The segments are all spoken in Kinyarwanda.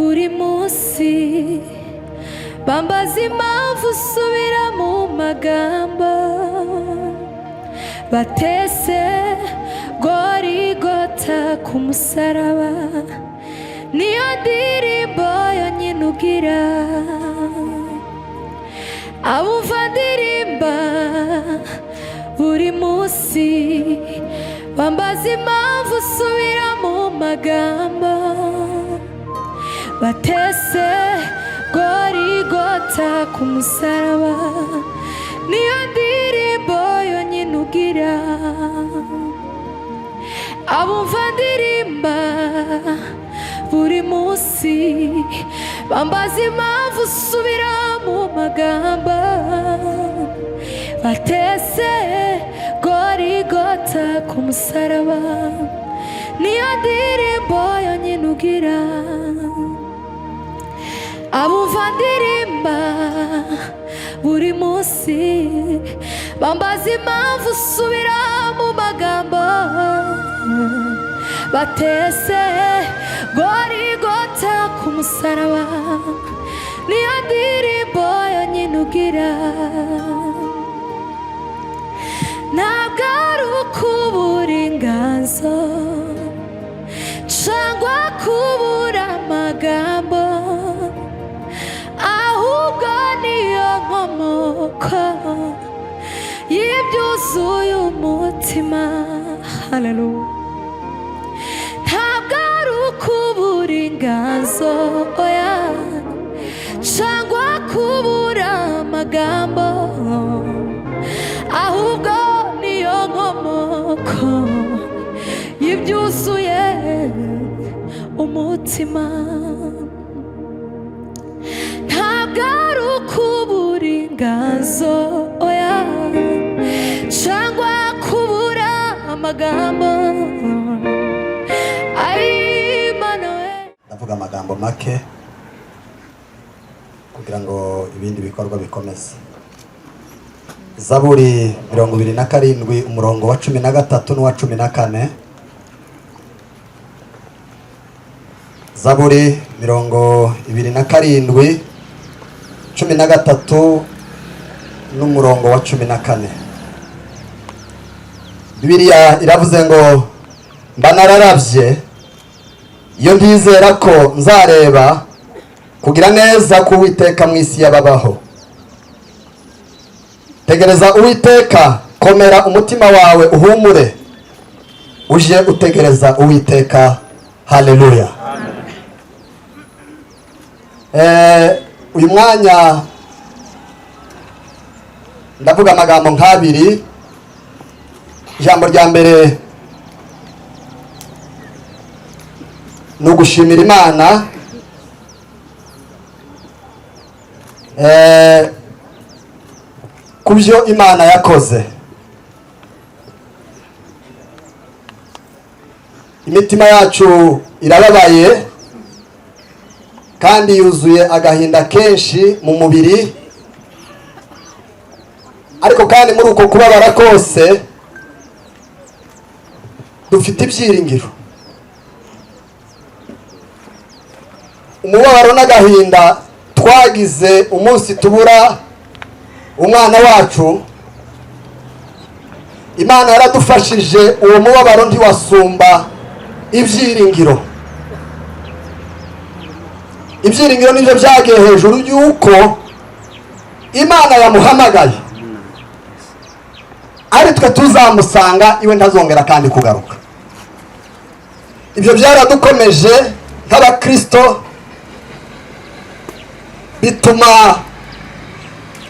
buri munsi bambaza impamvu usubira mu magambo batese Gorigota ku musaraba niyo ndirimbo yonyine ugira abumva ndirimba buri munsi bambaza impamvu usubira mu magambo batese Gorigota ku musaraba niyo ndirimbo yonyine ugira abumva ndirimba buri munsi bambaza impamvu usubira mu magambo batese Gorigota ku musaraba niyo ndirimbo yonyine ugira abumva ndirimba buri munsi bambaza impamvu usubira mu magambo batese Gorigota ku musaraba niyo ndirimbo yonyine ugira ntabwo ari ukubura inganzo cyangwa kubura amagambo ahubwo niyo nkomoko y'ibyuzuye umutima. Haleluya. Ntabwo ari ukubura inganzo oya cyangwa kubura amagambo ahubwo niyo nkomoko y'ibyuzuye umutima. Ntabwo ari ukubura inganzo oya cyangwa kubura amagambo. Ndavuga amagambo make kugira ngo ibindi bikorwa bikomeze. Zaburi 27 umurongo wa 13 n'uwa 14. Zaburi 27 13 n'umurongo wa 14. Bibiliya iravuze ngo mbanararavye iyo ndizera ko nzareba kugira neza ku Uwiteka mu isi y'ababaho. Tegereza Uwiteka, komera umutima wawe uhumure, uje utegereza Uwiteka. Haleluya. Uyu mwanya ndavuga amagambo nk'abiri. Ijambo rya mbere ni ugushimira Imana ku byo Imana yakoze. Imitima yacu irababaye kandi yuzuye agahinda kenshi mu mubiri, ariko kandi muri uko kubabara kose dufite ibyiringiro. Umubabaro n'agahinda twagize umunsi tubura umwana wacu, Imana yaradufashije. Uwo mubabaro ntiwasumba ibyiringiro. Ibyiringiro nibyo byagiye hejuru y'uko Imana yamuhamagaye, ari twe tuzamusanga iwe ntazongera kandi kugaruka. Ibyo byaradukomeje nk'abakristo, bituma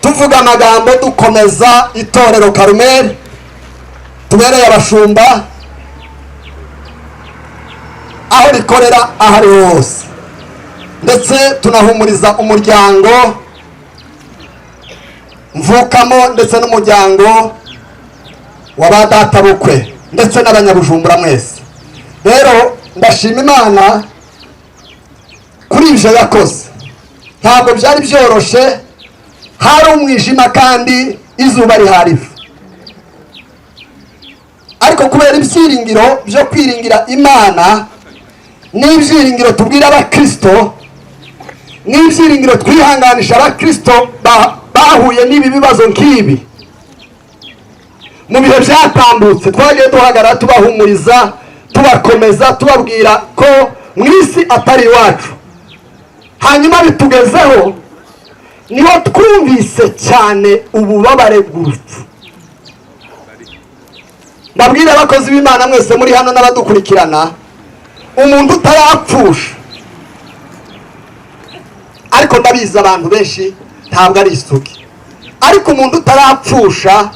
tuvuga amagambo dukomeza itorero Karumeli tubereye abashumba aho rikorera ahari hose, ndetse tunahumuriza umuryango mvukamo ndetse n'umuryango w'abadatabukwe ndetse n'abanyabujumbura mwese. Rero ndashima Imana kuri ibyo yakoze. Ntabwo byari byoroshe, hari umwijima kandi izuba rihariva, ariko kubera ibyiringiro byo kwiringira Imana n'ibyiringiro tubwira abakristo, n'ibyiringiro twihanganisha abakristo bahuye n'ibi bibazo nk'ibi. Mu bihe byatambutse twagiye duhagarara tubahumuriza, tubakomeza, tubabwira ko mu isi atari iwacu. Hanyuma bitugezeho niho twumvise cyane ububabare bw'urupfu. Ndabwira abakozi b'Imana mwese muri hano n'abadukurikirana, umuntu utarapfusha, ariko ndabizi abantu benshi ntabwo ari isugi, ariko umuntu utarapfusha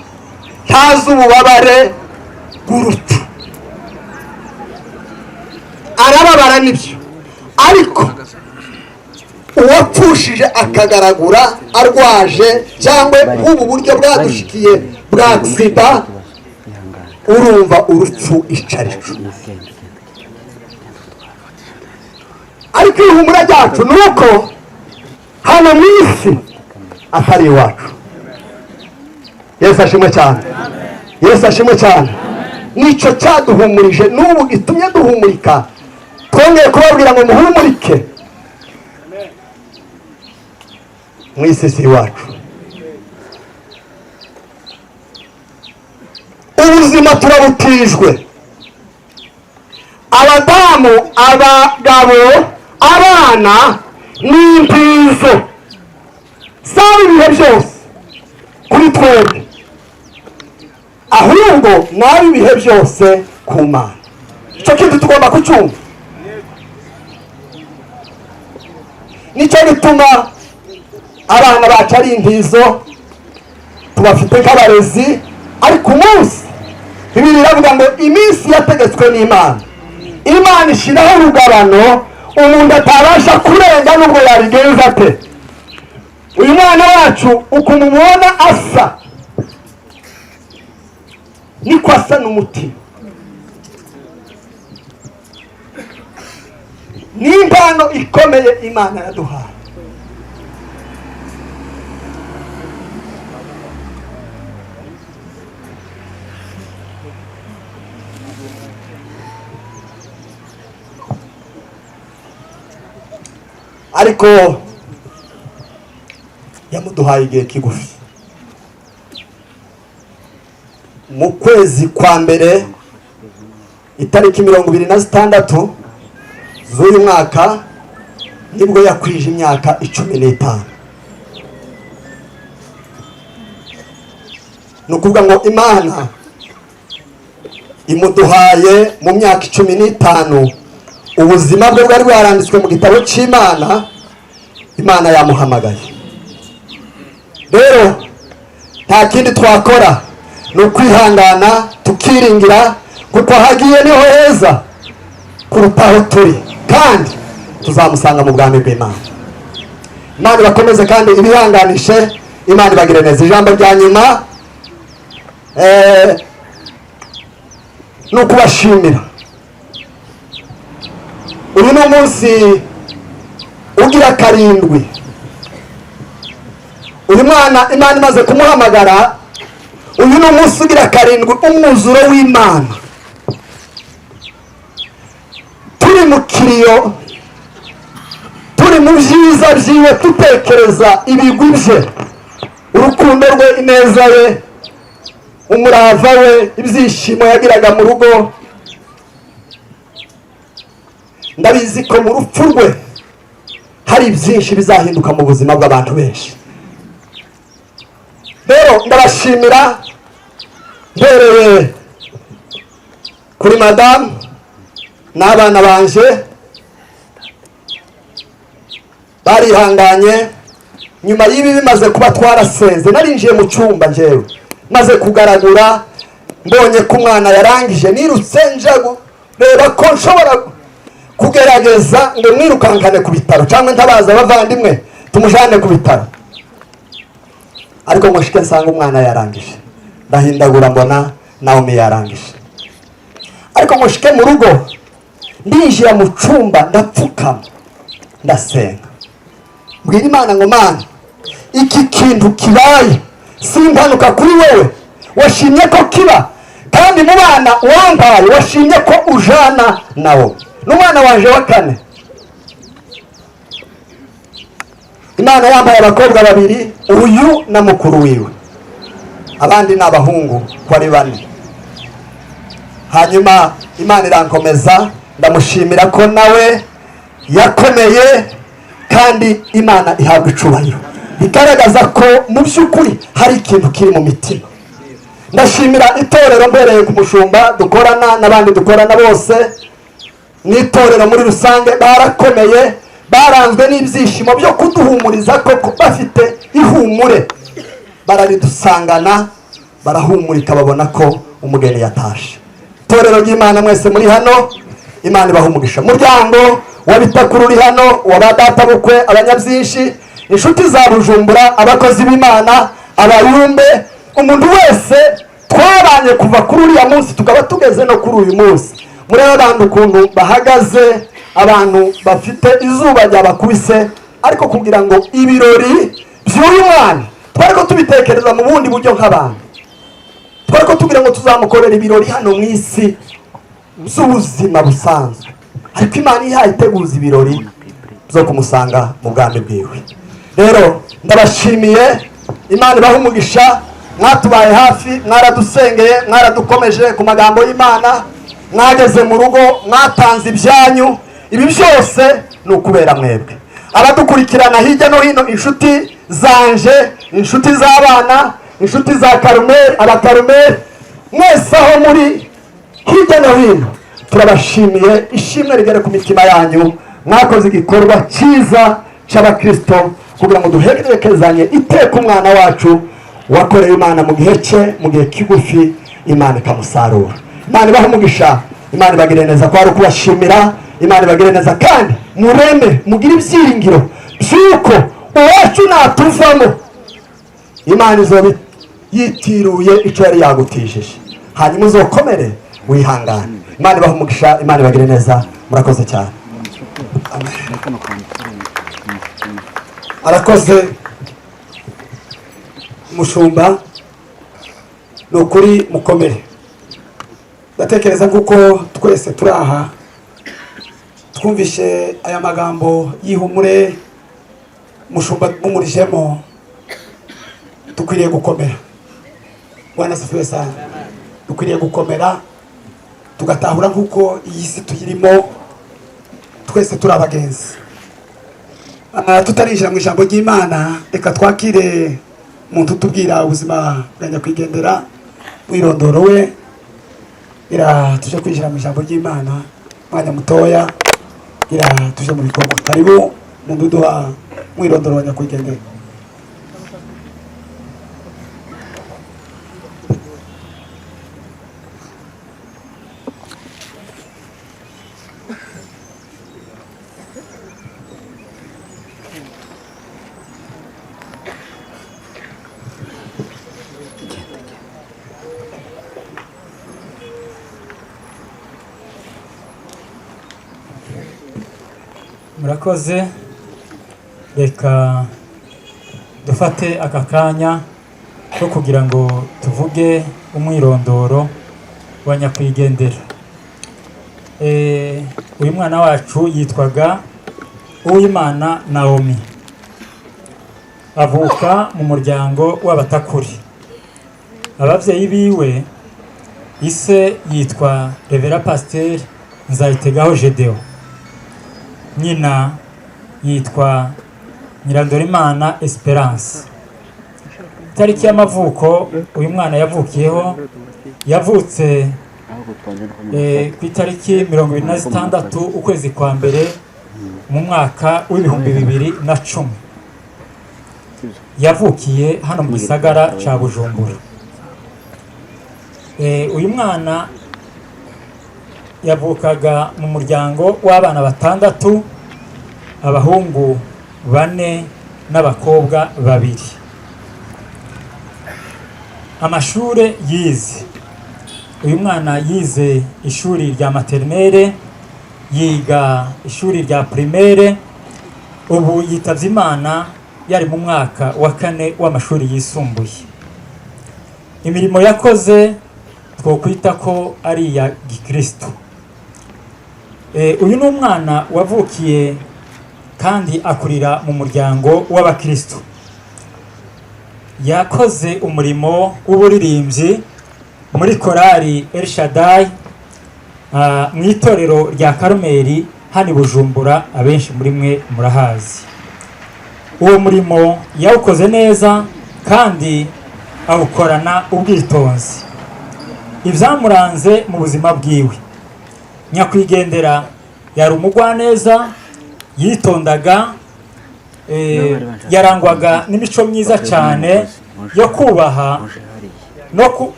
ntazi ububabare bw'urupfu. Arababara nibyo, ariko uwapfushije akagaragura arwaje cyangwa ubu buryo bwadushikiye bwa sida, urumva urupfu icarico. Ariko ihumura ryacu ni uko hano mu isi atari iwacu. Yesu ashimwe cyane, Yesu ashimwe cyane. Nicyo cyaduhumurije, n'ubu gitumye duhumurika. Twongeye kubabwira ngo muhumurike, mu isi si iwacu. Ubuzima turabutijwe, abadamu, abagabo, abana n'impizo, saba ibihe byose kuri twebwe, ahubwo nabi ibihe byose ku Mana. Icyo kintu tugomba kucyumva. Nicyo gituma abana bacu ari impizo, tubafite nk'abarezi. Ariko umunsi Bibiliya iravuga ngo iminsi yategetswe n'Imana, Imana ishyiraho urugabano umuntu atabasha kurenga nubwo yabigenza ate. Uyu mwana wacu ukuntu umubona asa, niko asa n'umutima. Ni impano ikomeye Imana yaduhaye. Ariko yamuduhaye igihe kigufi. Mu kwezi kwa mbere itariki 26 z'uyu mwaka nibwo yakwije imyaka 15. Nukuvuga ngo Imana imuduhaye mu myaka 15. Ubuzima bwe bwari bwaranditswe mu gitabo cy'Imana. Imana yamuhamagaye. Rero nta kindi twakora ni ukwihangana tukiringira, kuko hagiye niho heza kuruta aho turi, kandi tuzamusanga mu bwami bw'Imana. Imana bakomeze kandi ibihanganishe, Imana ibagire neza. Ijambo rya nyuma ni ukubashimira. Uyu ni umunsi ugira 7. Uyu mwana Imana imaze kumuhamagara, uyu ni umunsi ugira 7, umwuzuro w'Imana. Turi mu kiriyo, turi mu byiza byiwe, dutekereza ibigwi bye, urukundo rwe, ineza ye, umurava we, ibyishimo yagiraga mu rugo. Ndabizi ko mu rupfu rwe hari byinshi bizahinduka mu buzima bw'abantu benshi. Rero ndabashimira mbereye kuri madamu n'abana banje, barihanganye. Nyuma y'ibi bimaze kuba twarasenze, narinjiye mu cyumba njyewe maze kugaragura, mbonye ko umwana yarangije, nirutse njagu reba ko nshobora kugerageza ngo mwirukankane ku bitaro cyangwa ntabaza abavandimwe tumujane ku bitaro. Ariko mushike nsanga umwana yarangije, ndahindagura mbona Naomi yarangije. Ariko mushike mu rugo, ndinjira mu cyumba, ndapfukama, ndasenga, mbwira Imana ngo Mana, iki kintu kibaye si impanuka kuri wewe, washimye ko kiba, kandi mu bana wambaye washimye ko ujana nawo n'umwana wanje wa 4. Imana yambaye abakobwa babiri, uyu na mukuru wiwe, abandi ni abahungu ko ari bane. Hanyuma Imana irankomeza, ndamushimira ko nawe yakomeye, kandi Imana ihabwa icubahiro, bigaragaza ko mu by'ukuri hari ikintu kiri mu mitima. Ndashimira itorero mbereye ku mushumba dukorana n'abandi dukorana bose, n'itorero muri rusange barakomeye, baranzwe n'ibyishimo byo kuduhumuriza koko, bafite ihumure, bararidusangana, barahumurika, babona ko umugeni yatashe. Itorero ry'Imana mwese muri hano, Imana ibaha umugisha. Muryango wa Bitakuru uri hano, wa badata bukwe, abanyabyinshi, inshuti za Bujumbura, abakozi b'Imana, abayumbe, umuntu wese twabanye kuva kuri uriya munsi tukaba tugeze no kuri uyu munsi. Mureba abantu ukuntu bahagaze, abantu bafite izuba ryabakubise, ariko kugira ngo ibirori by'uyu mwana twari ko tubitekereza mu bundi buryo nk'abantu, twari ko tugira ngo tuzamukorera ibirori hano mu isi z'ubuzima busanzwe, ariko Imana ihaye iteguza ibirori byo kumusanga mu bwami bwiwe. Rero ndabashimiye, Imana ibaha umugisha, mwatubaye hafi, mwaradusengeye, mwaradukomeje ku magambo y'Imana, mwageze mu rugo, mwatanze ibyanyu. Ibi byose ni ukubera mwebwe abadukurikirana hirya no hino, inshuti zanje, inshuti z'abana, inshuti za Karumeli, abakarumeli mwese aho muri hirya no hino, turabashimiye. Ishimwe rigere ku mitima yanyu, mwakoze igikorwa cyiza cy'abakristo kugira ngo duherekezanye iteka umwana wacu wakoreye Imana mu gihe cye, mu gihe kigufi, Imana ikamusarura. Imana ibaha umugisha, Imana ibagire neza, ko ari ukubashimira. Imana ibagire neza, kandi mureme, mugire ibyiringiro by'uko uwacu natuvamo, Imana izoba yitiruye icyo yari yagutijije, hanyuma uzokomere wihangane. Imana ibaha umugisha, Imana ibagire neza, murakoze cyane. Arakoze mushumba, ni ukuri mukomere. Ndatekereza kuko twese turi aha twumvishe aya magambo y'ihumure mushumba mumurijemo, dukwiriye gukomera. Bwana asifiwe sana. Dukwiriye gukomera, tugatahura kuko iyi si tuyirimo twese turi abagenzi. Tutarinjira mu ijambo ry'Imana, reka twakire umuntu tubwira ubuzima bwa nyakwigendera, mwirondoro we, tuje kwinjira mu ijambo ry'Imana mwanya mutoya, tuje mu bikorwa. Karibu umuntu uduha mwirondoro wa nyakwigendera. Murakoze, reka dufate aka kanya ko kugira ngo tuvuge umwirondoro wa nyakwigendera. Uyu mwana wacu yitwaga Uwimana Naomi, avuka mu muryango w'Abatakuri. Ababyeyi biwe, ise yitwa Revera Pasteur Nzayitegaho Gedeo, nyina yitwa Nyirandorimana Esperance. Itariki y'amavuko uyu mwana yavukiyeho, yavutse ku itariki 26 ukwezi kwa mbere mu mwaka w'ibihumbi 2010. Yavukiye hano mu gisagara ca Bujumbura. Uyu mwana yavukaga mu muryango w'abana 6, abahungu 4 n'abakobwa 2. Amashure yize, uyu mwana yize ishuri rya maternelle, yiga ishuri rya primaire, ubu yitavye Imana yari mu mwaka wa 4 w'amashuri yisumbuye. Imirimo yakoze twokwita ko ari iya gikristo. Uyu ni umwana wavukiye kandi akurira mu muryango w'abakristo. Yakoze umurimo w'uburirimbyi muri korali El Shaddai mu itorero rya Karumeli hano Bujumbura, abenshi muri mwe murahazi. Uwo murimo yawukoze neza kandi awukorana ubwitonzi. Ibyamuranze mu buzima bwiwe: nyakwigendera yari umugwaneza, yitondaga, yarangwaga n'imico myiza cyane yo kubaha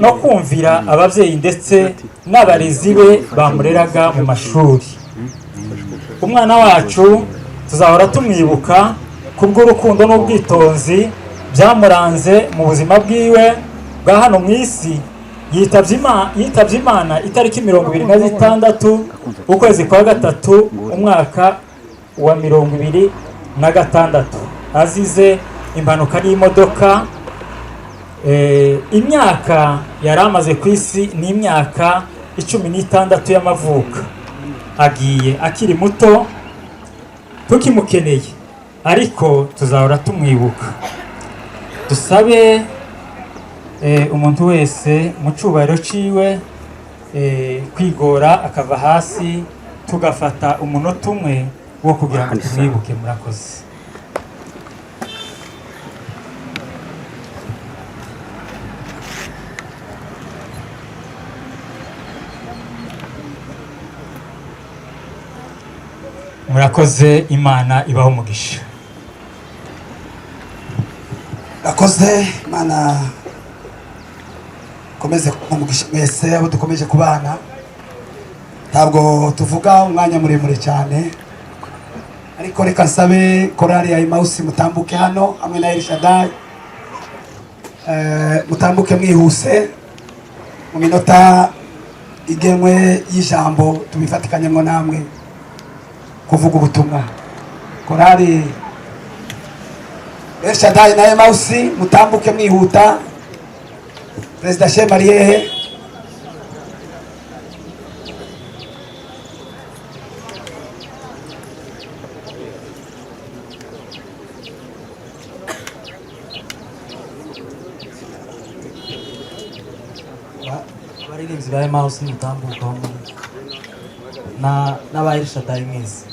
no kumvira ababyeyi ndetse n'abarezi be bamureraga mu mashuri. Umwana wacu tuzahora tumwibuka kubw'urukundo n'ubwitonzi byamuranze mu buzima bwiwe bwa hano mu isi. Yitabye Imana itariki 26 ukwezi kwa gatatu umwaka wa 2026 azize impanuka y'imodoka. Imyaka yari amaze ku isi ni imyaka 16 y'amavuka. Agiye akiri muto, tukimukeneye, ariko tuzahora tumwibuka. Dusabe umuntu wese mu cyubahiro ciwe kwigora akava hasi, tugafata umunota umwe wo kugira ngo tumwibuke. Murakoze. Murakoze, Imana ibaho umugisha. Murakoze, Imana komeze umugisha mwese abo dukomeje kubana. Ntabwo tuvuga umwanya muremure cyane, ariko reka nsabe korali ya Emmaus mutambuke hano hamwe na El Shaddai. Mutambuke mwihuse mu minota igenwe y'ijambo tubifatikanyemo namwe kuvuga ubutumwa. Korali El Shaddai na Emmaus mutambuke mwihuta. Perezida Shema Riyehe. Abaririmbyi ba Emmaus mutambuka n'aba El Shaddai mwese.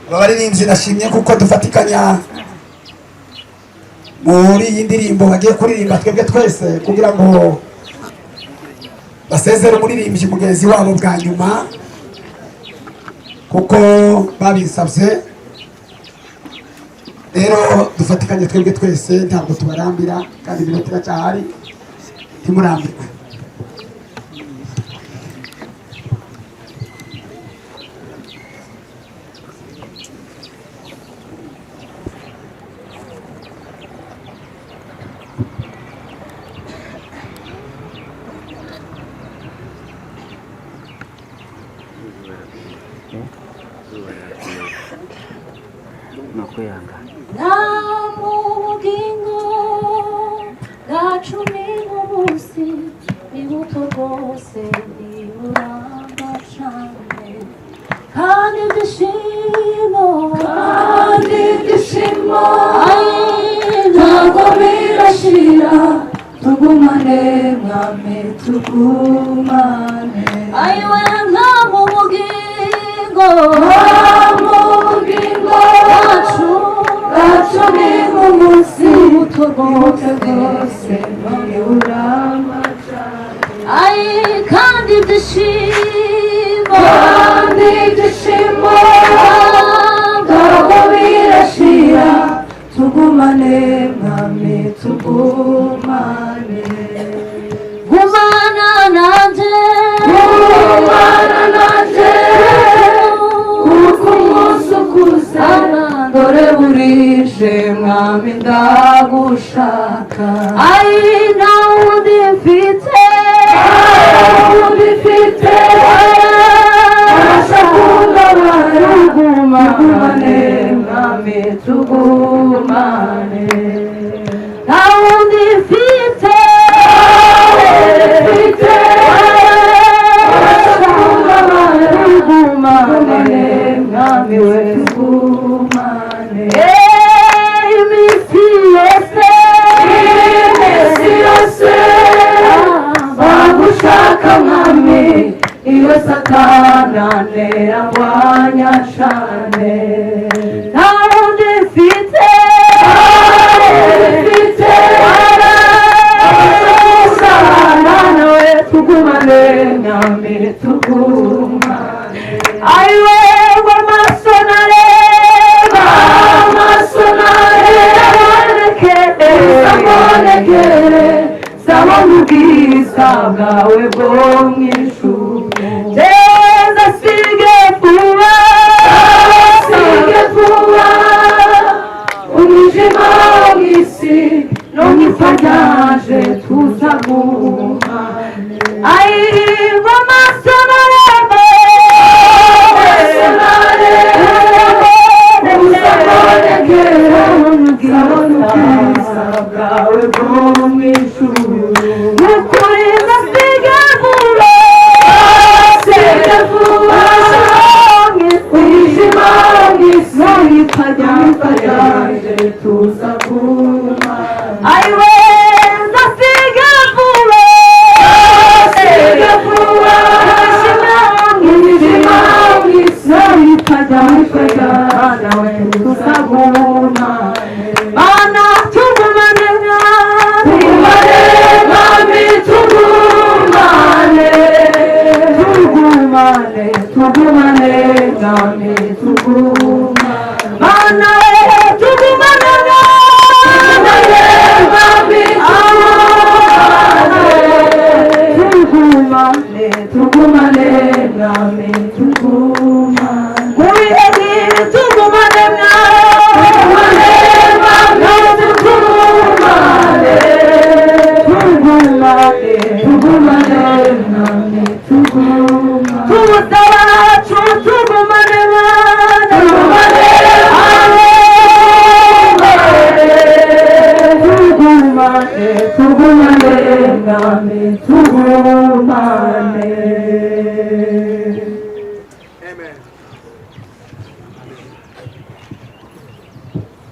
Abaririmbyi nashimye kuko dufatikanya muri iyi ndirimbo bagiye kuririmba twebwe twese, kugira ngo basezere umuririmbyi mugenzi wabo bwa nyuma kuko babisabye. Rero dufatikanye twebwe twese, ntabwo tubarambira kandi iminota iracyahari, ntimurambirwe. Namugingo gacumi mubusi ibuto rwose niburamba cane kandi ibyishimo ntabwo birashira. Tugumane mwami tugumane, ayiwe namugingo gacumi mubusi ibuto rwose niburamba cane. Ai kandi ibyishimo ntabwo birashira. Tugumane mwami tugumane, gumana nanje kuko umunsi ukuze dore burije mwami ndagushaka. Ai nta wundi mfite tugumane mwami tugumane, nta wundi mfite satana nerangwanya cane nta wundi mfite nawe tugumane mwami tugumane aiwe amaso nareba zabonekere zabona ubwiza bwawe bwo mw'ijuru jeza sige vuba umwijima w'isi no mw'ifanyage tuzaguma aiwe amaso nareba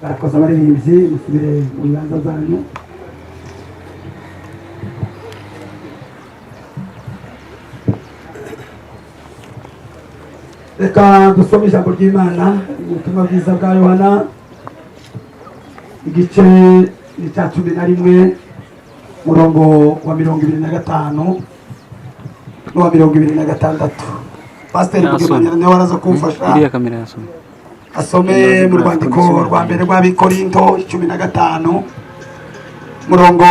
barakoze abaririmbyi musubire mu bibanza zanyu. Reka dusome ijambo ry'Imana mu butumwa bwiza bwa Yohana igice cya 11 murongo wa 25 n'uwa 26. Pasiteri Mugemanya niwe waraza kumfasha asome mu rwandiko rwa mbere rw'Abikorinto 15 murongo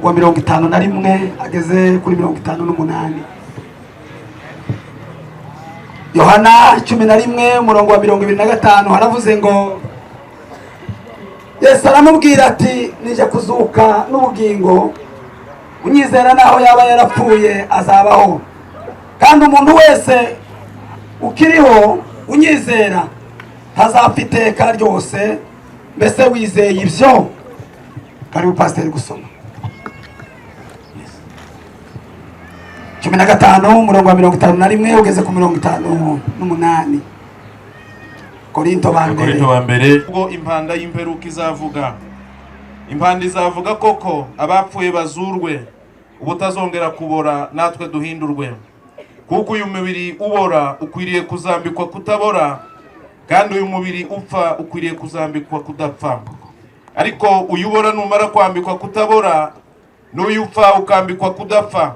wa 51 ageze kuri 58. Yohana 11 murongo wa 25 haravuze ngo Yesu aramubwira ati nije kuzuka n'ubugingo unyizera naho yaba yarapfuye azabaho kandi umuntu wese ukiriho unyizera ntazapfa iteka ryose. Mbese wizeye ibyo? Karibu pasiteri gusoma 15 murongo wa 51 ugeze ku 58. Korinto ba mbere. Ubwo impanda y'imperuka izavuga, impanda izavuga koko abapfuye bazurwe, ubutazongera kubora natwe duhindurwe. Kuko uyu mubiri ubora ukwiriye kuzambikwa kutabora, kandi uyu mubiri upfa ukwiriye kuzambikwa kudapfa. Ariko uyubora numara kwambikwa kutabora, n'uyu upfa ukambikwa kudapfa,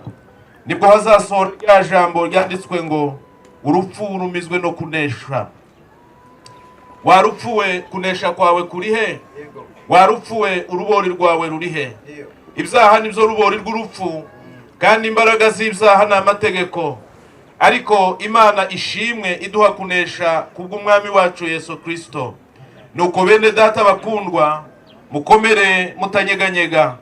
nibwo hazasohora rya jambo ryanditswe ngo urupfu rumizwe no kunesha. Warupfuwe kunesha kwawe kurihe? Warupfuwe urubori rwawe rurihe? Ibyaha nibyo rubori rw'urupfu, kandi imbaraga z'ibyaha ni amategeko. Ariko Imana ishimwe iduha kunesha kubw'umwami wacu Yesu Kristo. Nuko bene data bakundwa, mukomere mutanyeganyega,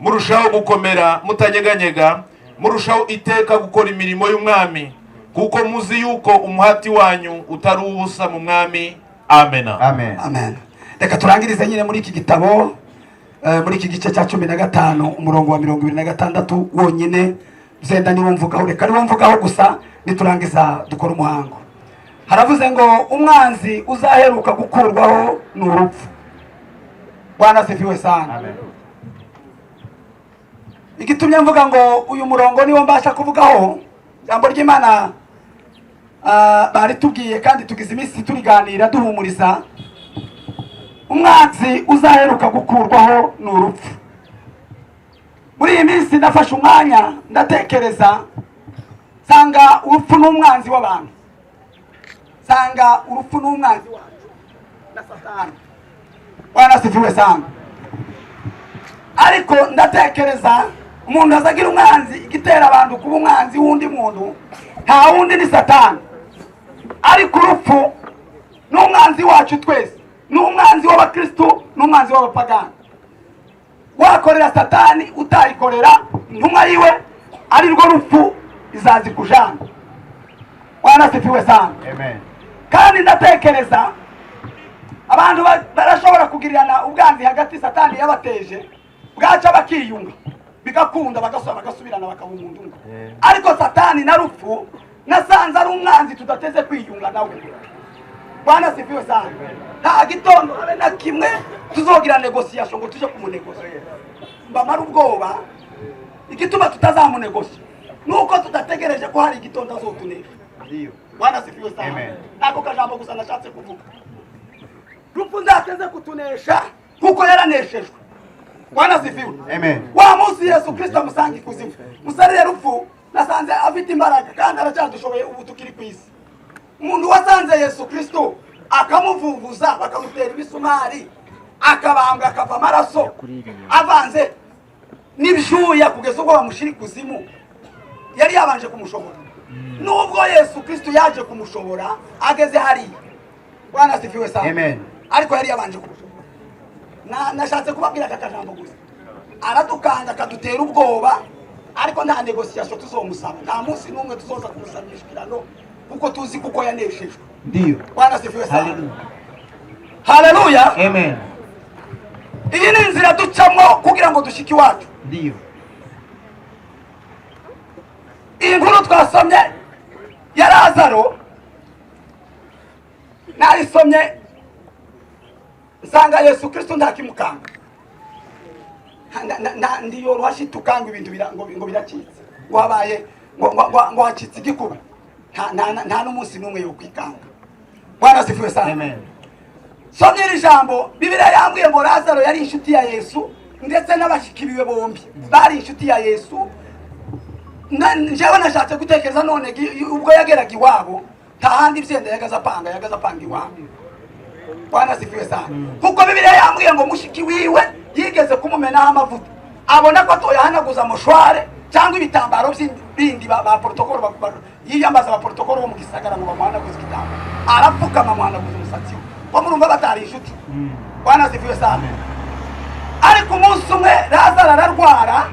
murushaho gukomera mutanyeganyega, murushaho iteka gukora imirimo y'umwami, kuko muzi yuko umuhati wanyu utari ubusa mu mwami. Amen. Amen. Amen. Reka turangirize nyine muri iki gitabo muri iki gice cya 15 umurongo wa 26 wonyine. Zenda niwo mvugaho, reka niwo mvugaho gusa niturangiza dukora umuhango. Haravuze ngo umwanzi uzaheruka gukurwaho n'urupfu. Bwana sifiwe sana. Amen. igitumye mvuga ngo uyu murongo niwo mbasha kuvugaho ijambo ry'Imana bari tubwiye kandi tugize iminsi turiganira duhumuriza umwanzi uzaheruka gukurwaho ni urupfu. Muri iyi minsi nafashe umwanya ndatekereza sanga urupfu n'umwanzi w'abantu, sanga urupfu n'umwanzi wacu na Satani. Bwana sifiwe sana. Ariko ndatekereza umuntu azagira umwanzi igitera abantu kuba umwanzi w'undi muntu nta wundi ni Satani. Ariko urupfu n'umwanzi wacu twese, n'umwanzi w'abakristo n'umwanzi w'abapagani. Wakorera Satani utayikorera intumwa yiwe ari rwo rupfu izazi kujana. Bwana sifiwe sana. Amen. Kandi ndatekereza abantu barashobora kugirirana ubwanzi hagati Satani yabateje bwaca bakiyunga bigakunda bagasubirana bakaba umuntu umwe. Ariko Satani na rupfu nasanze ari umwanzi tudateze kwiyunga nawe. Bwana sifiwe sana. Nta gitondo habe na kimwe tuzogira negociation ngo tuje kumunegocier. Mbamara ubwoba igituma tutazamunegocier nuko tudategereje ko hari igitondo azotunesha. Ndio. Bwana sifiwe sana. Amen. Nako kajambo gusa nashatse kuvuga. Rupfu ndateze kutunesha kuko yaraneshejwe. Bwana sifiwe. Amen. Wa munsi Yesu Kristo musangi kuzimu. Musarire rupfu nasanze afite imbaraga kandi aracyadushoboye ubu tukiri ku isi. Umuntu wasanze Yesu Kristo akamuvuvuza bakamutera ibisumari akabambwa akava amaraso avanze n'ibyuya kugeza ubwo bamushiri kuzimu yari yabanje kumushobora. Nubwo Yesu Kristo yaje kumushobora ageze hariya. Bwana sifiwe sana. Amen. Ariko yari yabanje kumushobora. Nashatse kubabwira akajambo gusa. Aradukanga akadutera ubwoba ariko nta negociation tuzomusaba. Nta munsi n'umwe tuzoza kumusabishikirano kuko tuzi kuko yaneshejwe. Ndio. Bwana sifiwe sana. Hallelujah. Hallelujah. Amen. Iyi ni inzira ducamo kugira ngo dushike iwacu. Ndio. Iyi nkuru twasomye ya Lazaro nayisomye nsanga Yesu Kristo ntakimukanga. Ndiyo rwashitukanga ibintu ngo biracitse. Ngo habaye ngo hacitse igikuba. Nta n'umunsi n'umwe yo kwikanga. Bwana sifiwe sana. Amen. Somye iri jambo Bibiliya yambwiye ngo Lazaro yari inshuti ya Yesu ndetse n'abashikibiwe bombi bari inshuti ya Yesu. Njyewe nashatse gutekereza none ubwo yageraga iwabo nta handi byenda yagaza panga iwabo. Bwana sifiwe sana. Kuko Bibiliya yambwiye ngo mushiki wiwe yigeze kumumenaho amavuta abona ko atoyahanaguza mushware cyangwa ibitambaro bindi ba protocol yiyambaza ba protocol bo mu gisagara ngo bamuhanaguze igitambaro arapfukama muhanaguza umusatsi we ko murumva batari inshuti. Bwana sifiwe sana. Ariko umunsi umwe Lazaro ararwara.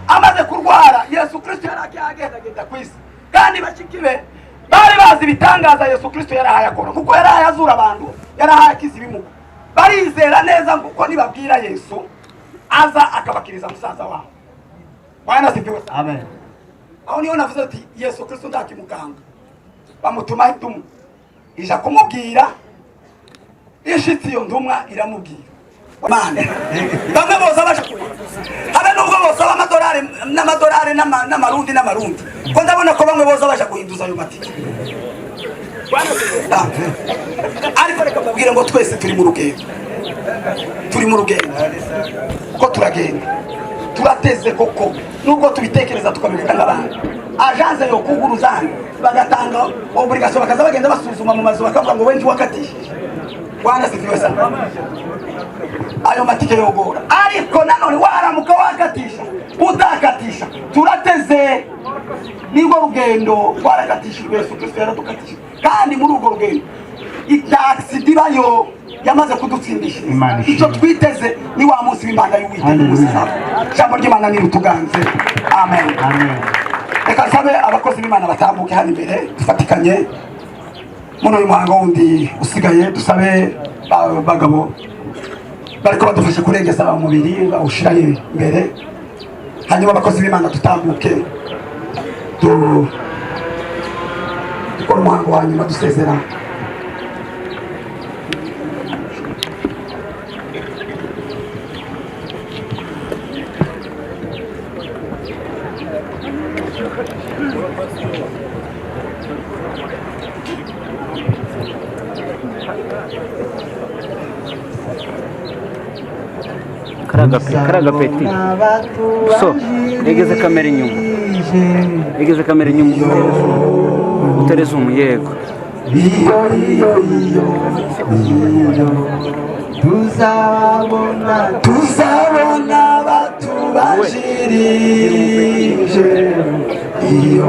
Amaze kurwara Yesu Kristo yaragendagenda ku isi kandi bakikibe bari bazi ibitangaza Yesu Kristo yarahaye akora kuko yarahaye azura abantu yarahaye akiza ibimuga. Barizera neza kuko nibabwira Yesu aza akabakiriza musaza wabo. Bwana sifiwe. Amen. Aho niho navuze ati Yesu Kristo ndakimukanga. Bamutuma itumwa ija kumubwira ishitsi yo ndumwa iramubwira. Bamwe bose abasha habe nubwo bose amadolari n'amarundi ko ndabona ko bamwe bose abasha guhinduza ayo matike. Ariko reka mbabwire ngo twese turi mu rugendo ko turagenda turateze koko nubwo tubitekereza tukabivuga n'abantu. Agence yo kuguruzana bagatanga obligation bakaza bagenda basuzuma mu mazu bakavuga ngo wenji wakatishije. Bwana sifiwe sana. Ayo matike yogora ariko nanone waramuka wakatisha udakatisha turateze nigo rugendo twarakatishijwe Yesu Kristo yaradukatisha kandi muri urwo rugendo accident bayo yamaze kudutsindisha. Icyo twiteze ni wa munsi w'Imana y'Uwiteka umusaba. Jambo ry'Imana ni rutuganze. Amen. Amen. Reka sabe abakozi b'Imana batambuke hano imbere dufatikanye muno y'umuhango wundi usigaye dusabe bagabo bariko badufashe kurengeza umubiri bawushiraye imbere hanyuma abakozi b'Imana tutambuke dukora umuhango wa nyuma dusezera. karagapeti so egeze kamera inyuma utereze umuyego tuzabona batubajirije iyo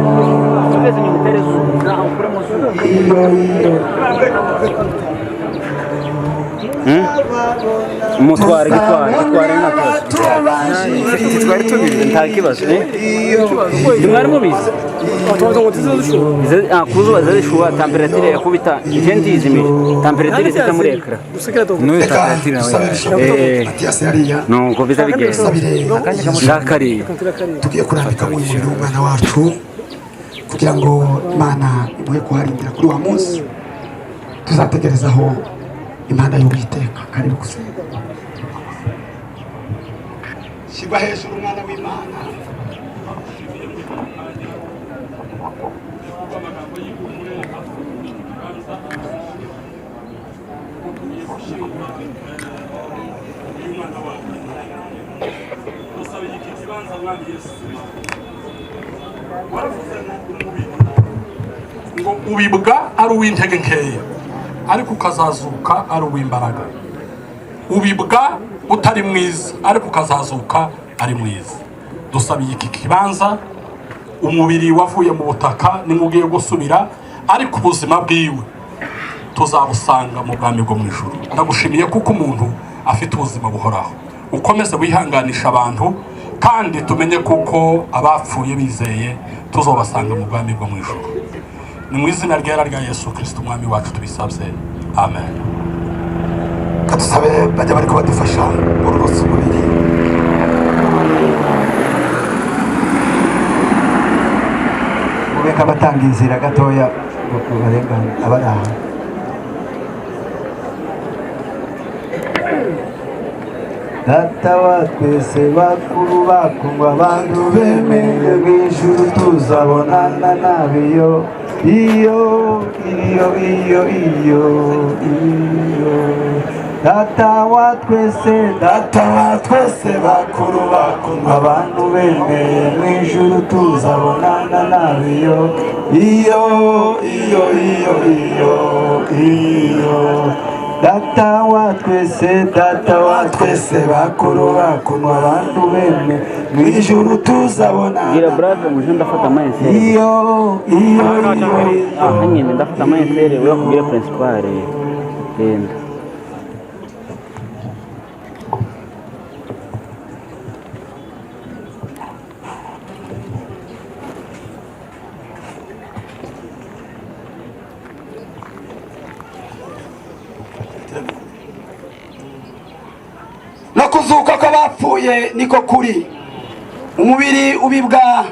umutware gitware na twese twari tubizi nta kibazo mwari mubizi kuzuba zishuha temperature yakubita igenti izimije temperature zita muri ekra n'uyu temperature nawe nuko biza bigenda ndakariye tugiye kurambika mu mubiri w'umwana wacu kugira ngo Imana imuhe kuharindira kuri wa munsi tuzategerezaho impanda y'Uwiteka. Karibu gusenga. Shirwa hejuru umwana w'Imana. ngo ubibwa ari uw'intege nkeya ariko ukazazuka ari uw'imbaraga. Ubibwa utari mwiza ariko ukazazuka ari mwiza. Dusabiye iki kibanza umubiri wavuye mu butaka nimugiye gusubira ariko ubuzima bwiwe tuzabusanga mu bwami bwo mu ijuru. Ndagushimiye kuko umuntu afite ubuzima buhoraho. Ukomeze wihanganisha abantu kandi tumenye kuko abapfuye bizeye tuzobasanga mu bwami bwo mu ijuru. Ni mu izina ryera rya Yesu Kristo umwami wacu tubisabye. Amen. Katusabe bajya bariko badufasha ururutse umubiri. Mubeka batanga inzira gatoya barengana abaraha. Data wa twese bakuru bakundwa abantu bemeye mw'ijuru tuzabonana nabiyo iyo Data wa twese bakuru bakundwa abantu bemeye mw'ijuru tuzabonana nabiyo iyo Data wa twese bakuru bakundwa abantu bemeye mw'ijuru tuzabonana. Gira brother muje ndafata amayesere iyo nyine ndafata amayesere we kugira principal genda no kuzuka kw'abapfuye niko kuri. Umubiri ubibwa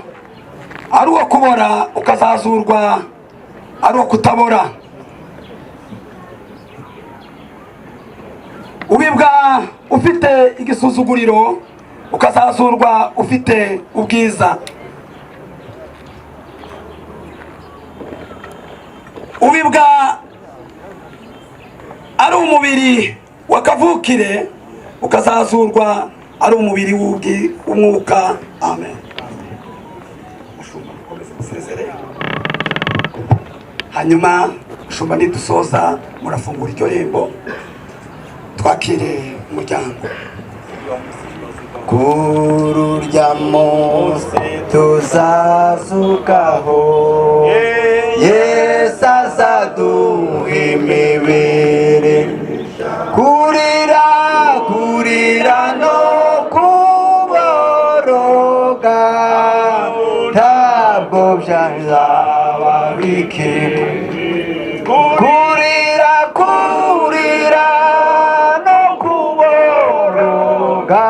ari uwo kubora ukazazurwa ari uwo kutabora. Ubibwa ufite igisuzuguriro ukazazurwa ufite ubwiza. Ubibwa ari umubiri wakavukire ukazazurwa ari umubiri w'umwuka. Amen. Hanyuma shumba nidusoza murafungura iryo rembo twakire umuryango. Kururya munsi tuzazukaho Yesu azaduha imibiri kurira no kuboroga ntabwo byazaba bikiri. Kurira no kuboroga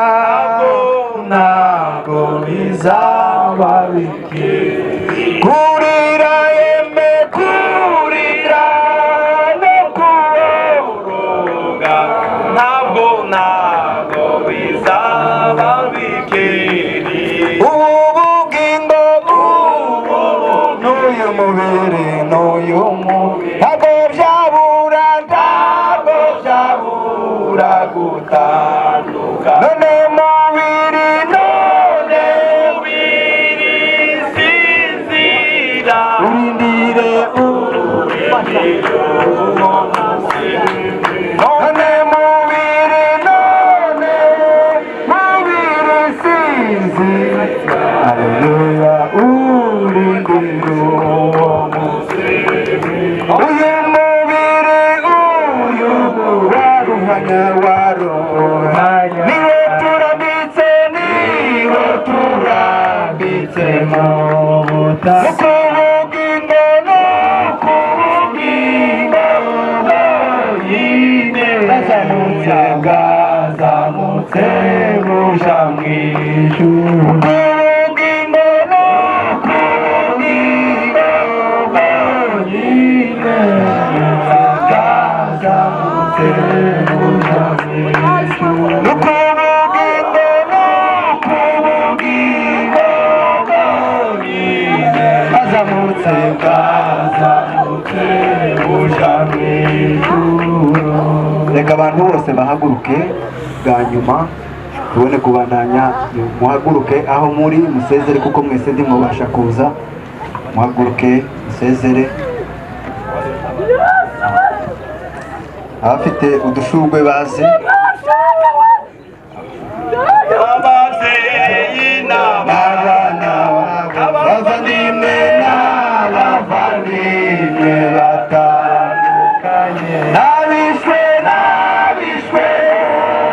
ntabwo bizaba bikiri. Kurira no kuboroga ntabwo bizaba bikiri. Ubu bugingo n'uyu mubiri ntabwo byabura gutandukana. None none mubiri none mubiri sinzi haleluya urindiro uyu mubiri uyu waruhanya waruhanya niwe turambitse mu butaka bwazamutse buja mw'ijuru ubugingo no kubugingo bwonyine bwazamutse buja mw'ijuru ubugingo no kubugingo bwonyine bwazamutse buja mw'ijuru. Reka abantu bose bahaguruke bwa nyuma tubone kubandanya. Muhaguruke aho muri musezere kuko mwese ndi mubasha kuza. Muhaguruke musezere. Abafite udushurwe baze. Ababyeyi n'abana bavandimwe n'abavandimwe batandukanye n'abishwe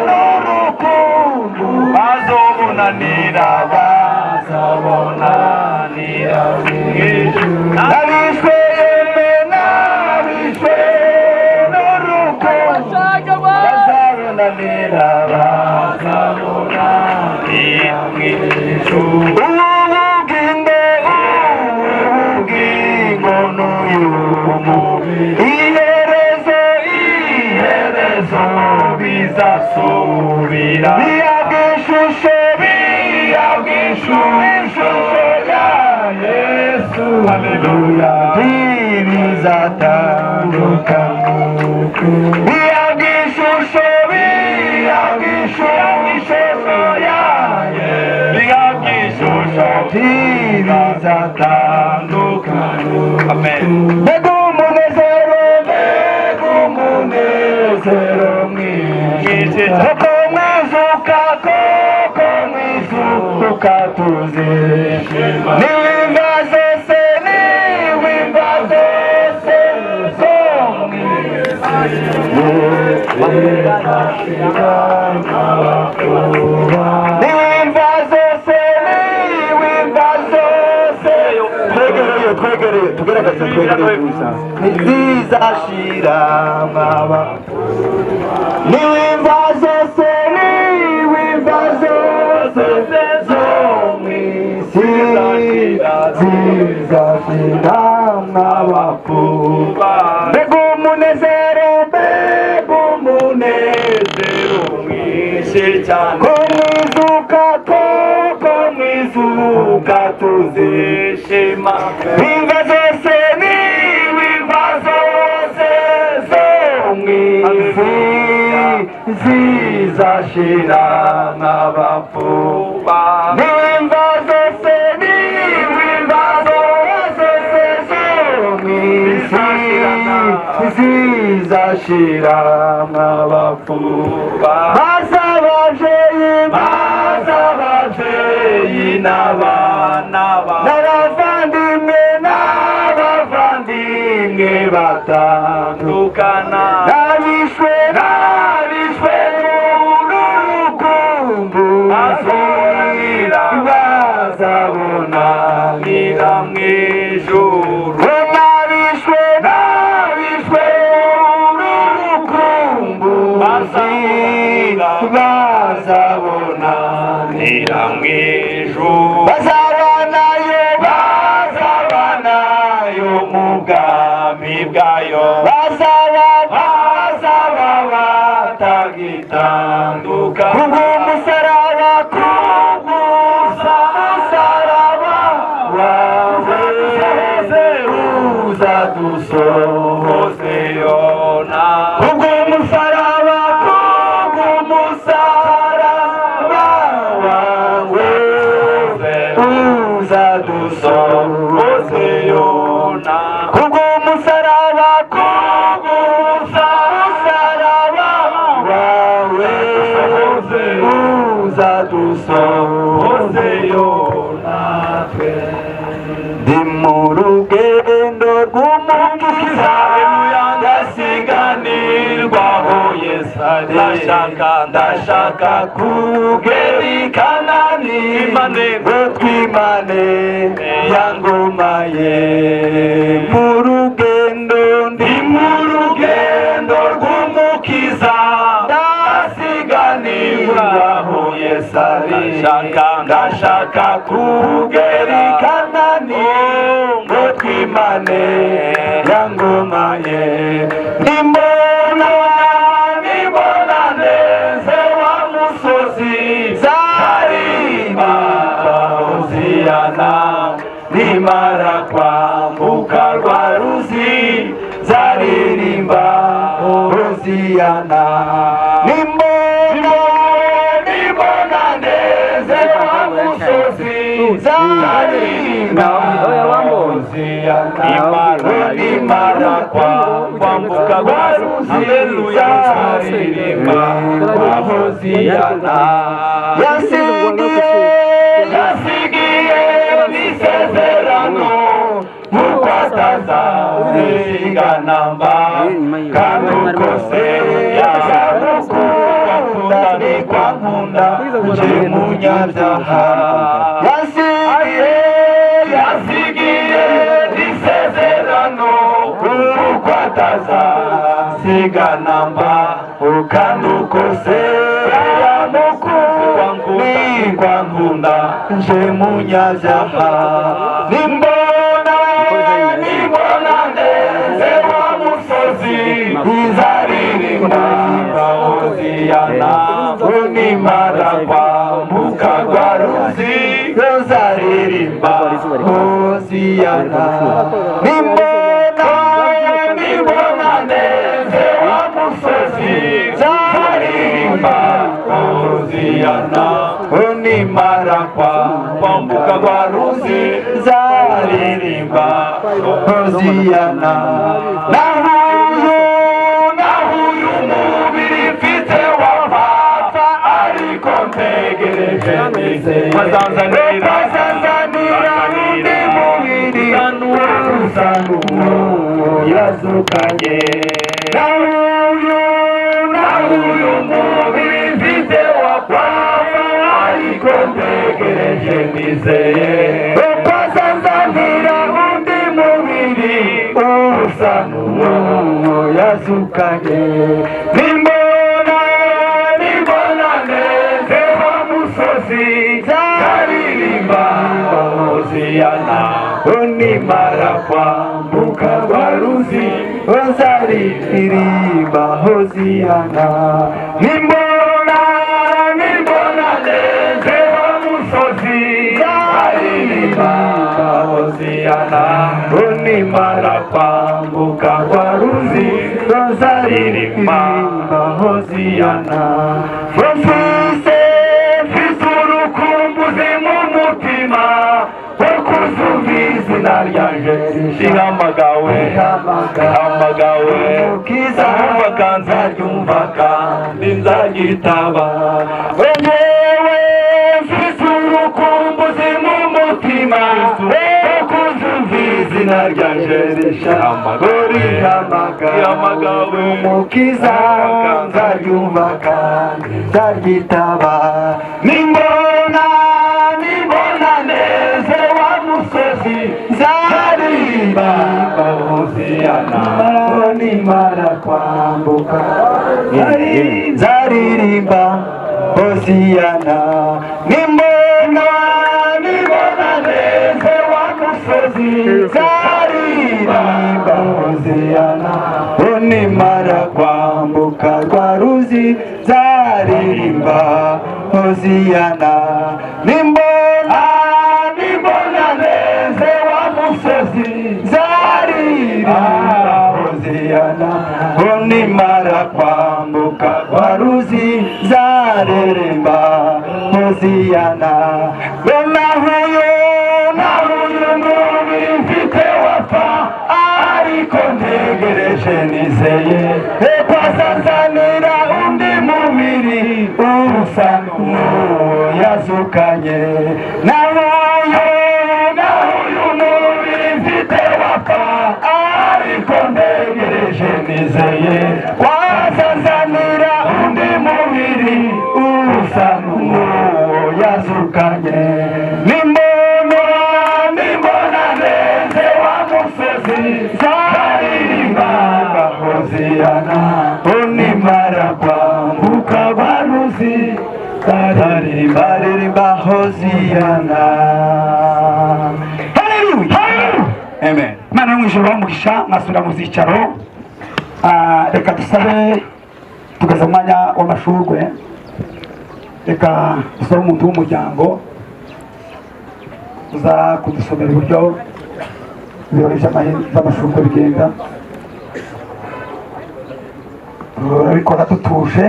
n'urukundo bazobonanira mw'ijuru n'abishwe n'abishwe n'urukundo bazobonanira mw'ijuru. Ubugingo n'uyumu iherezo bizasubira bihabwa ishusho ya Yesu haleluya ntibizatandukana bihabwa ishusho ya Yesu bihabwa ishusho ntibizatandukana. Amen. Mbega umunezero mwinshi koko mwizuka tuzishima niwimba zose zo mw'isi niwimba zose twegereye tugaragaze twegereye gusa ntizizashira maba niwimba zose zo mw'isi zizashira mw'abapfuba. Mbega umunezero mwinshi cyane ko mwizuka tuzishima wimba zose zo mw'isi zizashira nk'abapfuba wimba zose zo mw'isi zizashira nk'abapfuba. Maze ababyeyi n'abavandimwe batandukana n'abishwe n'urukundo bazabonanira mw'ijuru n'abishwe n'urukundo bazabonanira mw'ijuru bazabanayo mu bwami bwayo bazaba batagitandukana kubw'umusaraba wawe uzadusohozeyo kubw'umusaraba wawe uzadusohozeyo kubw'umusaraba natwe ndi mu rugendo rw'umukiza ndasiganirwaho Yesu ari ndashaka kugera i Kanani ngo twimane ya ngoma ye mu rugendo ndi mu rugendo rw'umukiza ndasiganirwaho Yesu ari ndashaka kugera i Kanani ngo twimane ya ngoma ye nimbona neze wa musozi zaririmba Hoziyana nimara kwambuka rwa ruzi zaririmba Hoziyana nimbona neze wa musozi zaririmba Hoziyana nimara kwambuka rwa ruzi zaririmba Hoziyana yasigiye n'isezerano nk'uko atazaziganamba kandi uko se yazamukunda nikwa nkunda nje munyabyaha yasigiye n'isezerano nk'uko atazaziganamba kandi uko se nikwa nkunda nje munyabyaha nimbona ndeze wa musozi izaririmba Hoziyana nimara kwambuka rwa ruzi zaririmba Hoziyana nimbona ndeze wa musozi zaririmba Hoziyana nimara kwambuka rwa ruzi zaririmba Hoziyana nahuyu mubiri mfite wapfa ariko ntegereje nizeye bazanzanira undi mubiri usa yazukanye nahuyu mubiri mfite wapfa ariko ntegereje nizeye bazanzanira undi mubiri usa yazukanye nimbona neze wa musozi zaririmba Hoziyana nimara kwambuka rwa ruzi zaririmba Hoziyana nimbona neze wa musozi zaririmba Hoziyana nimara kwambuka rwa ruzi zaririmba Hoziyana mfise urukumbuzi mu mutima wo kuzumva izina ryanje rihamagawe mukiza numvaga nzaryumva kandi nzaryitaba njyewe mfise urukumbuzi mu mutima wo kuzumva izina ryanje rihamagawe mukiza nzaryumva kandi nzaryitaba nimbona neze wa musozi zaririmba Hoziyana nimara kwambuka zaririmba Hoziyana nimbona neze wa musozi zaririmba Hoziyana nimara kwambuka rwa ruzi zaririmba Hoziyana nimbona neze wa musozi zaririmba Hoziyana nimara kwambuka rwa ruzi zaririmba Hoziyana nahuyu mubiri mfite wapfa ariko ntegereje nizeye bazanzanira undi mubiri usa yazukanye nahuyu nizeye wazazanira undi mubiri usa n'uwo yazukanye nimbona neze wa musozi zaririmba hoziyana unimara kwambuka baruzi zaririmba hoziyana. Amen. Mana mwijuru bamugisha mwasubira mu zicaro. Reka dusabe tugeze umwanya w'amashurwe. Reka dusabe umuntu w'umuryango uza kudusomera uburyo ibirori by'amashurwe bigenda. Turabikora dutuje.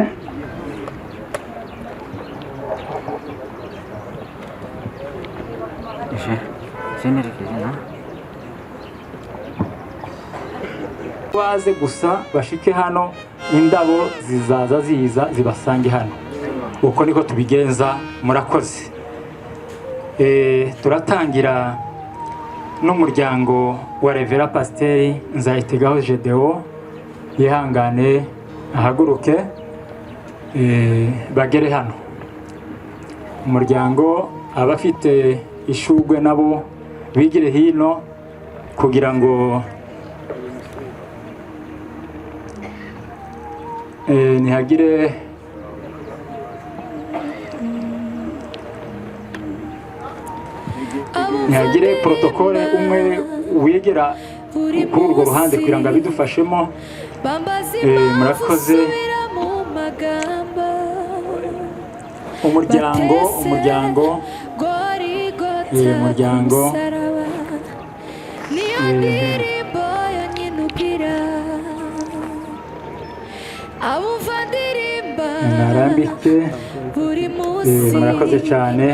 baze gusa bashike hano indabo zizaza ziza zibasange hano uko niko tubigenza murakoze. Turatangira n'umuryango wa Revera Pasiteri Nzayitegaho Gedeon yihangane ahaguruke bagere hano. Umuryango abafite ishugwe nabo bigire hino kugira ngo ntihagire protokole umwe wegera kuri urwo ruhande kugira ngo abidufashemo. Murakoze. umuryango narambike. Murakoze cyane.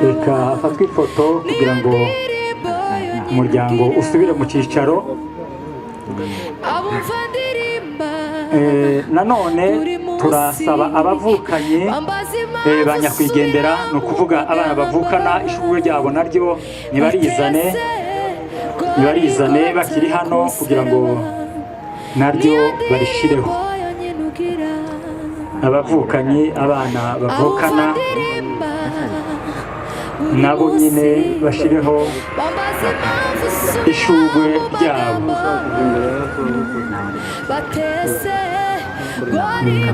Reka hafatwe ifoto kugira ngo umuryango usubire mu cyicaro. Nanone turasaba abavukanye ba nyakwigendera ni ukuvuga abana bavukana ishuri ryabo naryo nibarizane bakiri hano kugira ngo naryo barishireho. Abavukanye abana bavukana nabo nyine bashireho ishugwe ryabo.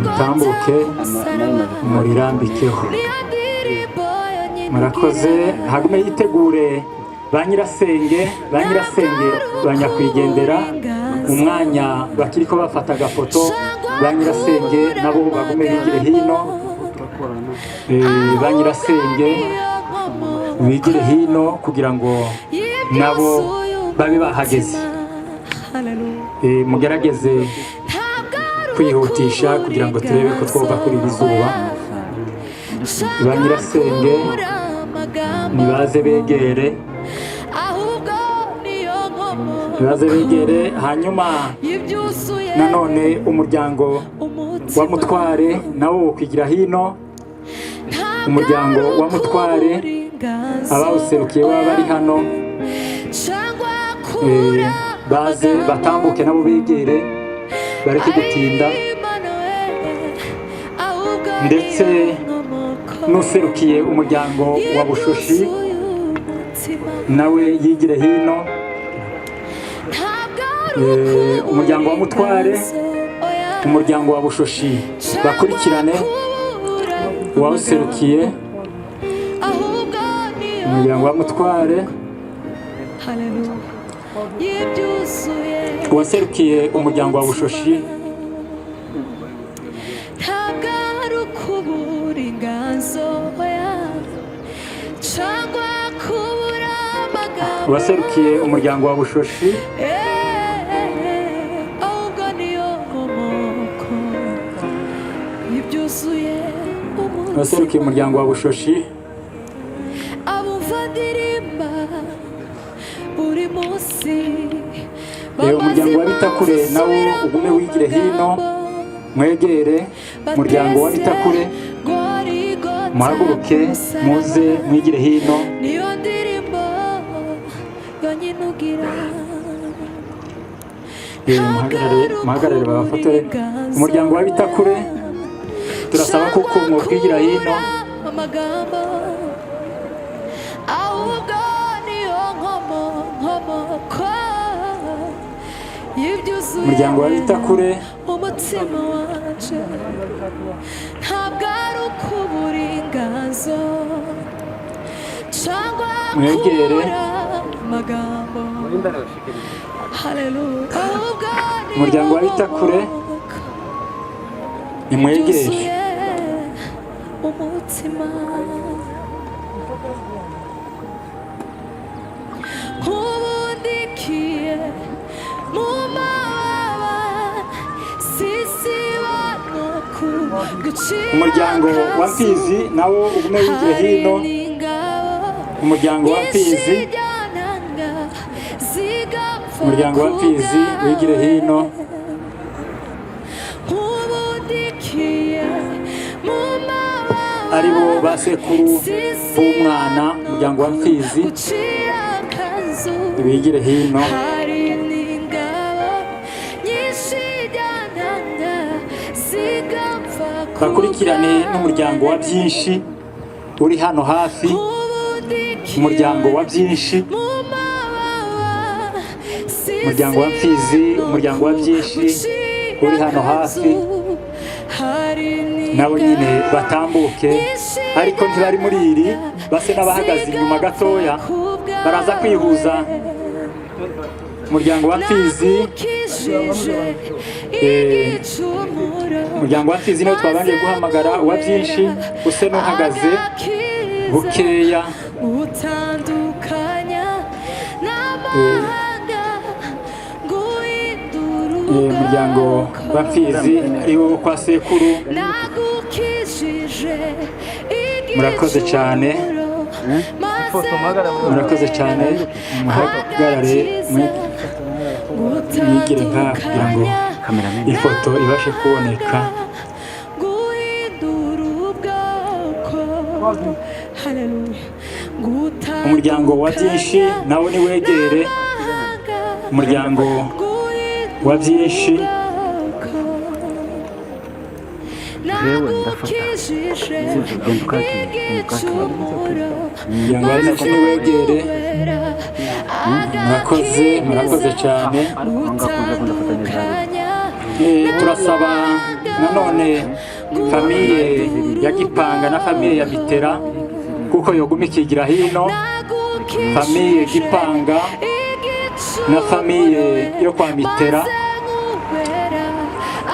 Mutambuke murirambikeho. Murakoze. Hagume yitegure ba nyirasenge ba nyakwigendera umwanya bakiriko bafata agafoto. Ba nyirasenge nabo bagume bigire hino. Ba nyirasenge bigire hino kugira ngo nabo babe bahageze. Mugerageze kwihutisha kugira ngo turebe ko twova kuri izuba. Ba nyirasenge nibaze begere hanyuma nanone umuryango wa Mutware nawo kwigira hino. Umuryango wa Mutware abawuserukiye baba bari hano baze batambuke nabo begere bareke gutinda. Ndetse n'userukiye umuryango wa Bushoshi nawe yigire hino. Umuryango wa Mutware umuryango wa Bushoshi bakurikirane uwawuserukiye umuryango wa Mutware uwaserukiye umuryango wa Bushoshi uwaserukiye umuryango wa Bushoshi uwaserukiye umuryango wa Bushoshi umuryango wa Bitakure nawo ugume wigire hino mwegere umuryango wa Bitakure muhaguruke muze mwigire hino. niyo ndirimbo yonyine ugira. muhagarare babafotore. Umuryango wa Bitakure turasaba kuko mwokwigira hino. amagambo ahubwo niyo nkomoko y'ibyuzuye Umuryango wa Bitakure umutima wanje, ntabwo ari ukubura inganzo cyangwa mwegere amagambo. Haleluya. ahubwo umuryango wa Bitakure nimwegere. umutima nkubundikiye mu mababa sisiba no kugucira. Umuryango wa Mfizi nawo ugume wigire hino. Umuryango wa Mfizi, umuryango wa Mfizi wigire hino. aribo basekuru b'umwana. Umuryango wa Mfizi bigire hino. bakurikirane n'umuryango wa Byinshi uri hano hafi. umuryango wa Byinshi, umuryango wa Mfizi, umuryango wa Byinshi uri hano hafi, nabo nyine batambuke, ariko ntibari muri iri, base n'abahagaze inyuma gatoya baraza kwihuza. umuryango wa Mfizi, umuryango wa Mfizi niwo twabanje guhamagara. uwa Byinshi use n'uhagaze bukeya. umuryango wa Mfizi ariwo kwa sekuru. murakoze cyane, murakoze cyane. muhagarare mwigire nka kugira ngo ifoto ibashe kuboneka. umuryango wa Byinshi nawo niwegere. umuryango wa Byinshi, umuryango wa Byinshi niwegere. murakoze, murakoze cyane. turasaba nanone famiye ya Gipanga na famiye ya Bitera kuko yoguma ikigira hino. famiye Gipanga na famiye yo kwa Mitera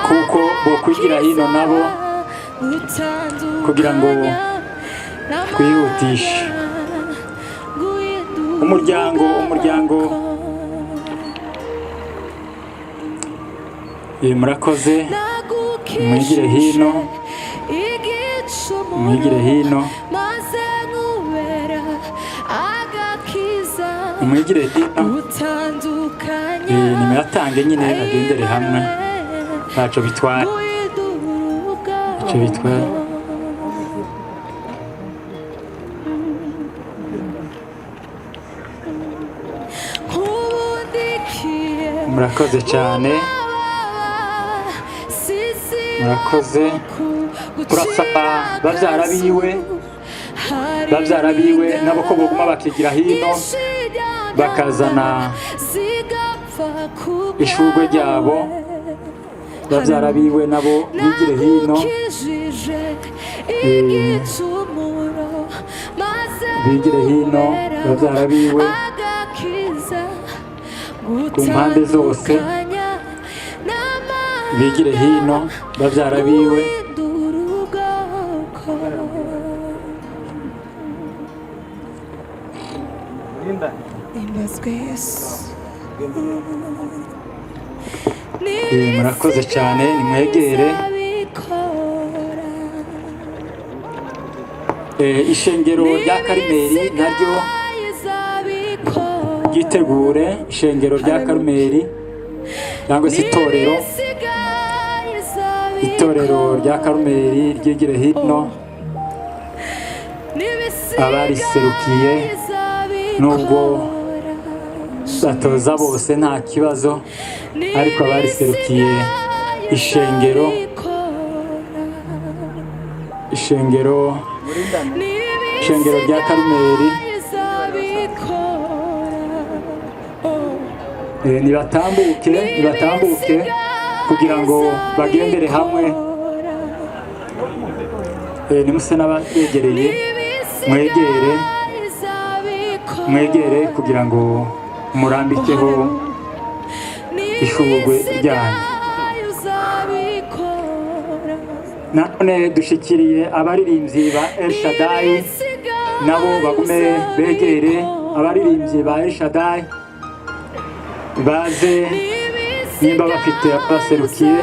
kuko bokwigira hino nabo kugira ngo twihutishe. umuryango murakoze, mwigire hino, mwigire hino, mwigire hino. nimuyatange nyine bagendere hamwe, ntacyo bitwara, ntacyo bitwara. murakoze cyane, murakoze. turasaba babyara biwe nabo ko boguma bakigira hino bakazana ishurwe ryabo. babyara biwe nabo bigire hino, bigire hino babyara biwe ku mpande zose, bigire hino babyara biwe. murakoze cyane, nimwegere. ishengero rya Karumeli naryo ryitegure. ishengero rya Karumeli cyangwa se itorero rya Karumeli ryigire hino. abariserukiye nubwo batoza bose nta kibazo ariko abariserukiye ishengero rya Karumeli nibatambuke kugira ngo bagendere hamwe nimuse n'abegereye mwegere kugira ngo murambikeho ishurwe ryanyu. None dushikiriye abaririmbyi ba El Shaddai nabo bagume begere abaririmbyi ba El Shaddai baze nimba bafite abaserukiye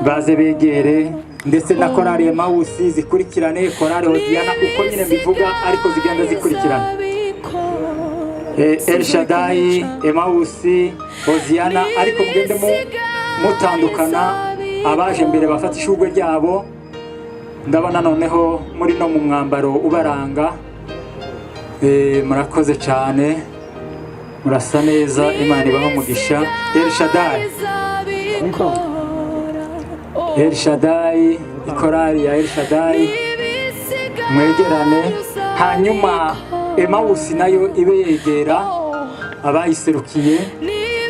baze begere ndetse na korali Emawusi zikurikirane korali Hoziyana uko nyine mbivuga ariko zigenda zikurikirana El Shaddai Emawusi Hoziyana ariko mugende mutandukana abaje mbere bafata ishurwe ryabo ndabona noneho muri no mu mwambaro ubaranga murakoze cyane murasa neza Imana ibaho umugisha. El Shaddai ikorari ya El Shaddai mwegerane hanyuma Emawusi nayo ibe yegera abayiserukiye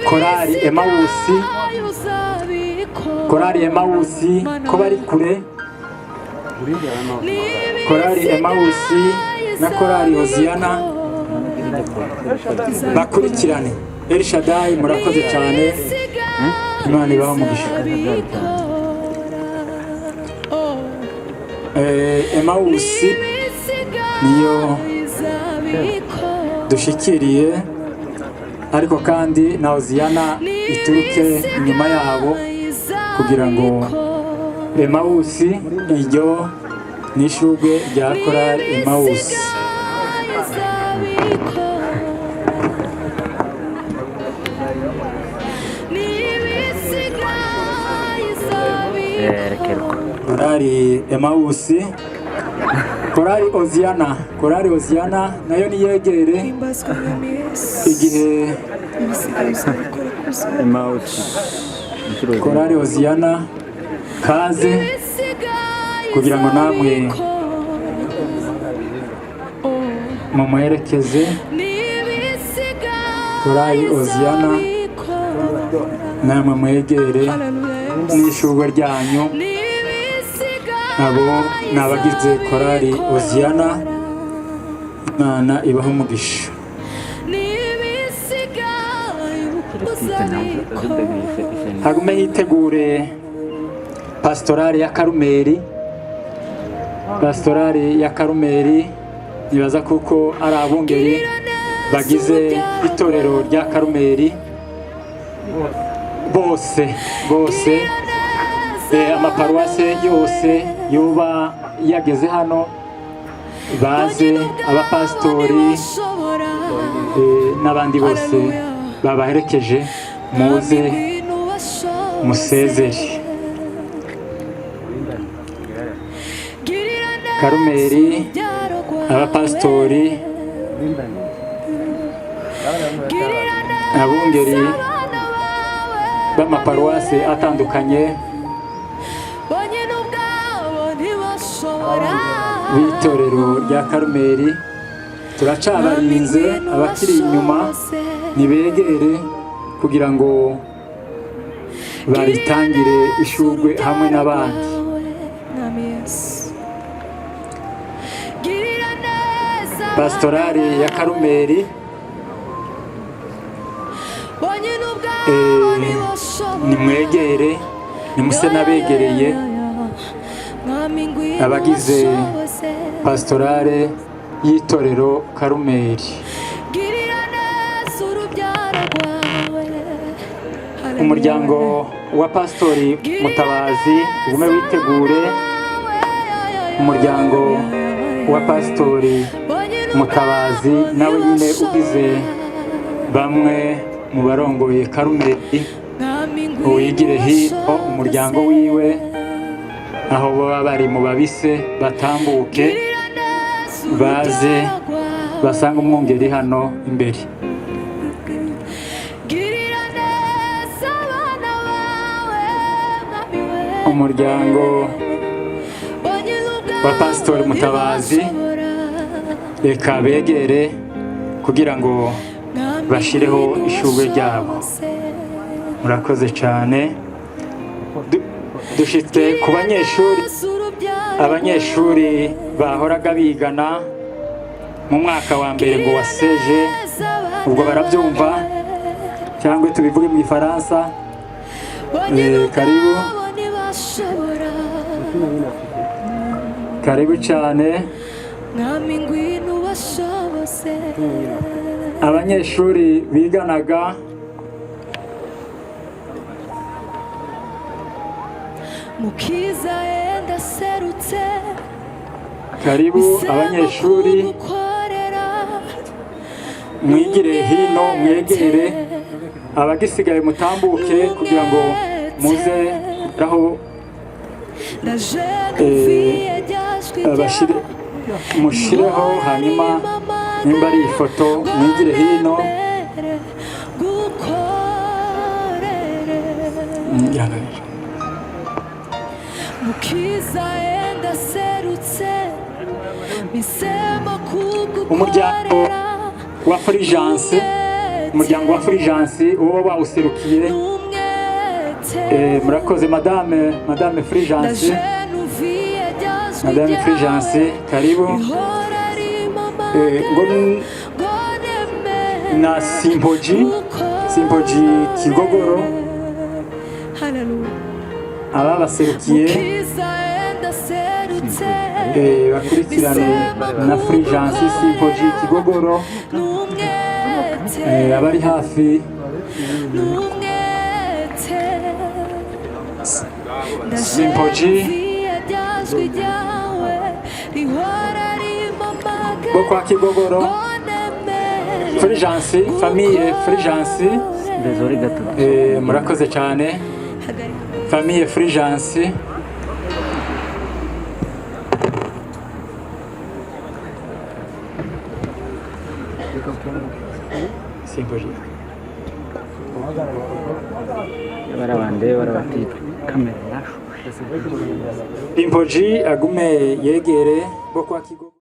korari Emawusi ko bari kure korari Emawusi na korari Hoziyana bakurikirane. El Shaddai murakoze cyane Imana ibaho umugisha. Emawusi niyo dushikiriye ariko kandi na Hoziyana ituruke inyuma yabo kugira ngo Emawusi iryo n'ishurwe rya korali Emawusi. Korali Emawusi korali Hoziyana nayo niyegere igihe korali Hoziyana kaze kugira ngo namwe mumuherekeze korali Hoziyana namwe mwegere n'ishurwe ryanyu. Abo ni abagize korali Hoziyana Imana ibaho umugisha. hagume hitegure pastorali ya Karumeli nibaza kuko ari abungeri bagize itorero rya Karumeli bose amaparuwase yose yoba yageze hano baze abapastori n'abandi bose babaherekeje muze musezere. Karumeli abapastori abungeri b'amaparuwase atandukanye b'itorero rya Karumeli turacabarinze abakiri inyuma nibegere kugira ngo baritangire ishurwe hamwe n'abandi. Pastorali ya Karumeli nimwegere nimuse nabegereye abagize pastorale y'itorero Karumeli. Umuryango wa pastori Mutabazi ugume witegure. Umuryango wa pastori Mutabazi nawe nyine ugize bamwe mu barongoye Karumeli wigire hino umuryango wiwe aho baba bari mu babise batambuke baze basanga umwungeri hano imbere. girira neza abana bawe mwami we Umuryango wa Pasitori Mutabazi reka begere kugira ngo bashireho ishurwe ryabo. Murakoze cyane. Dushitse ku abanyeshuri bahoraga bigana mu mwaka wa mbere ngo waseje, ubwo barabyumva cyangwa tubivuge mu Ifaransa. Karibu karibu cyane. Abanyeshuri biganaga Mukiza enda serutse, karibu abanyeshuri, mwigire hino mwegere, abagisigaye mutambuke kugira ngo muze aho mushireho, hanyuma nimba ari ifoto mwigire hino. Umuryango wa Fulgence, umuryango wa Fulgence uwo bawuserukiye, murakoze madame Fulgence, madame Fulgence, karibu. Na Simpoji Kigogoro, aba baserukiye bakurikirane na Fulgence Simpoji Kigogoro, abari hafi Simpoji bo kwa Kigogoro, Fulgence, famille Fulgence, murakoze cyane famille Fulgence. Simpoji Simpoji agume yegere bo kwa Kigogoro.